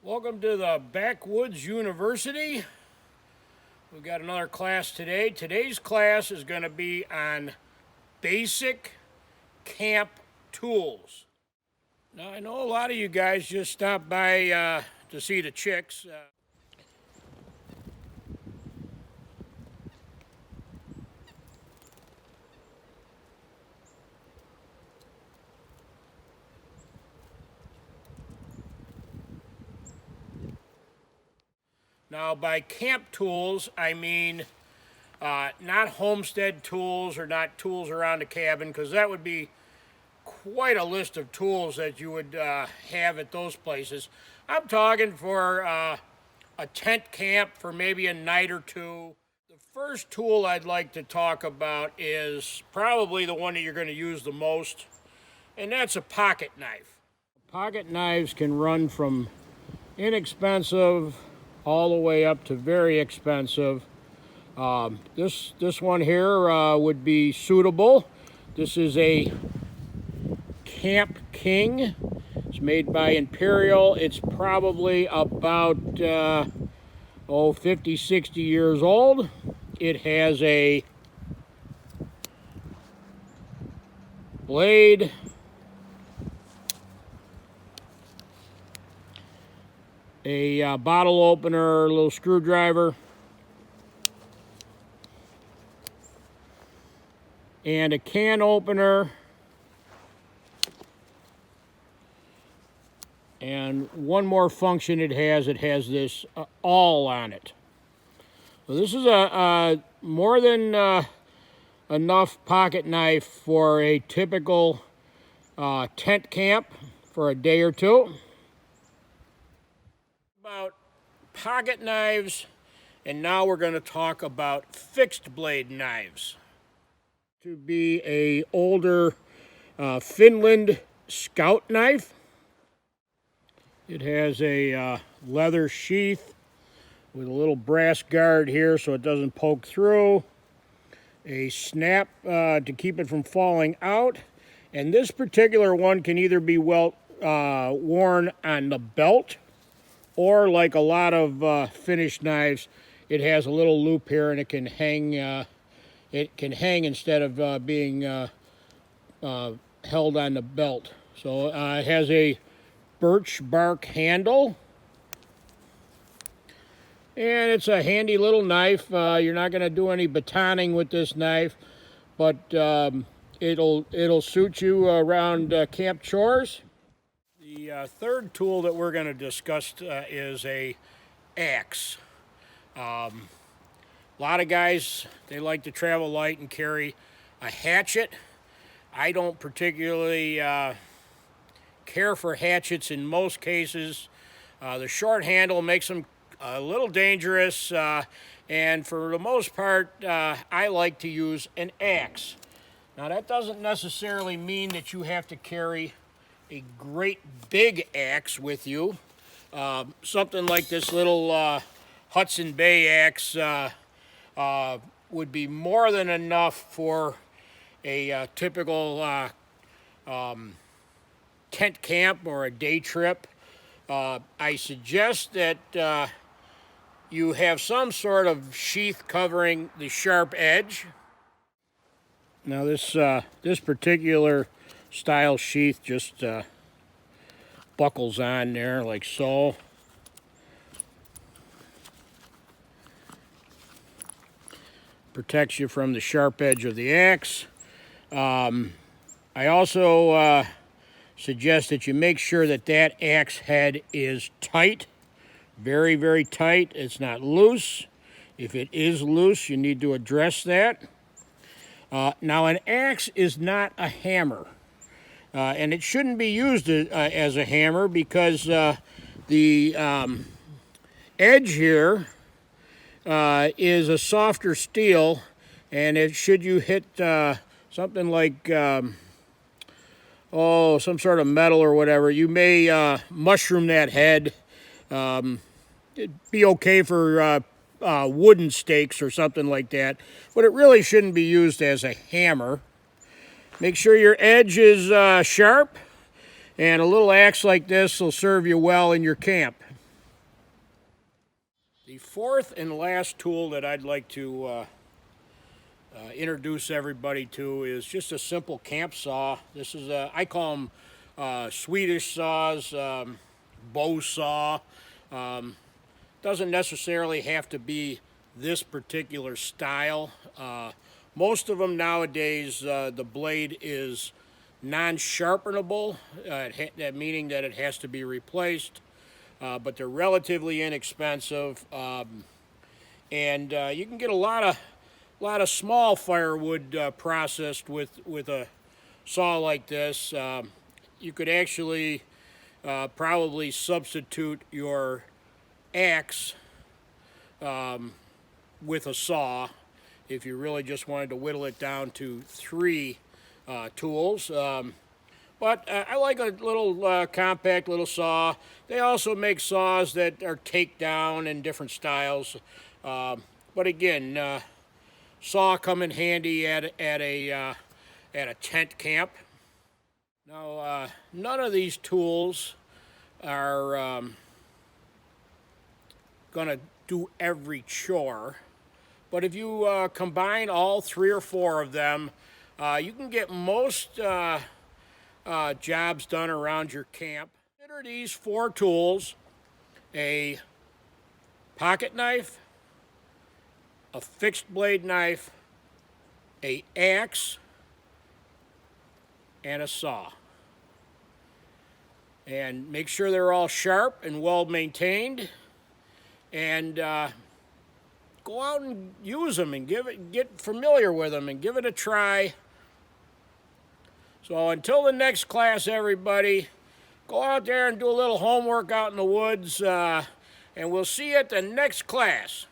Welcome to the Backwoods University. We've got another class today. Today's class is going to be on basic camp tools. Now, I know a lot of you guys just stopped by to see the chicks. Now, by camp tools, I mean not homestead tools or not tools around the cabin, because that would be quite a list of tools that you would have at those places. I'm talking for a tent camp for maybe a night or two. The first tool I'd like to talk about is probably the one that you're going to use the most, and that's a pocket knife. Pocket knives can run from inexpensive all the way up to very expensive. This one here would be suitable. This is a Camp King. It's made by Imperial. It's probably about 50, 60 years old. It has a blade, a bottle opener, a little screwdriver, and a can opener, and one more function it has this awl on it. So this is a more than enough pocket knife for a typical tent camp for a day or two. About pocket knives, and now we're going to talk about fixed blade knives. To be a older Finland scout knife. It has a leather sheath with a little brass guard here so it doesn't poke through, a snap to keep it from falling out, and this particular one can either be worn on the belt, or like a lot of finished knives, it has a little loop here and it can hang. It can hang instead of being held on the belt. So it has a birch bark handle, and it's a handy little knife. You're not going to do any batoning with this knife, but it'll suit you around camp chores. The third tool that we're going to discuss is a axe. A lot of guys, they like to travel light and carry a hatchet. I don't particularly care for hatchets in most cases. The short handle makes them a little dangerous, and for the most part, I like to use an axe. Now, that doesn't necessarily mean that you have to carry a great big axe with you. Something like this little Hudson Bay axe would be more than enough for a typical tent camp or a day trip. I suggest that you have some sort of sheath covering the sharp edge. Now this particular style sheath just buckles on there like so. Protects you from the sharp edge of the axe. I also suggest that you make sure that that axe head is tight, very, very tight. It's not loose. If it is loose, you need to address that. Now, an axe is not a hammer, and it shouldn't be used as a hammer because the edge here is a softer steel, and should you hit something like some sort of metal or whatever, you may mushroom that head. It'd be okay for wooden stakes or something like that, but it really shouldn't be used as a hammer. Make sure your edge is sharp, and a little axe like this will serve you well in your camp. The fourth and last tool that I'd like to introduce everybody to is just a simple camp saw. This is I call them Swedish saws, bow saw. Doesn't necessarily have to be this particular style. Most of them nowadays, the blade is non-sharpenable, meaning that it has to be replaced, but they're relatively inexpensive, and you can get a lot of small firewood processed with a saw like this. You could actually probably substitute your axe with a saw if you really just wanted to whittle it down to 3 tools. But I like a little compact little saw. They also make saws that are takedown in different styles. But again, saw come in handy at a tent camp. Now, none of these tools are gonna do every chore, but if you combine all 3 or 4 of them, you can get most jobs done around your camp. Consider these 4 tools: a pocket knife, a fixed blade knife, a axe, and a saw. And make sure they're all sharp and well maintained, and go out and use them and get familiar with them and give it a try. So until the next class, everybody, go out there and do a little homework out in the woods, and we'll see you at the next class.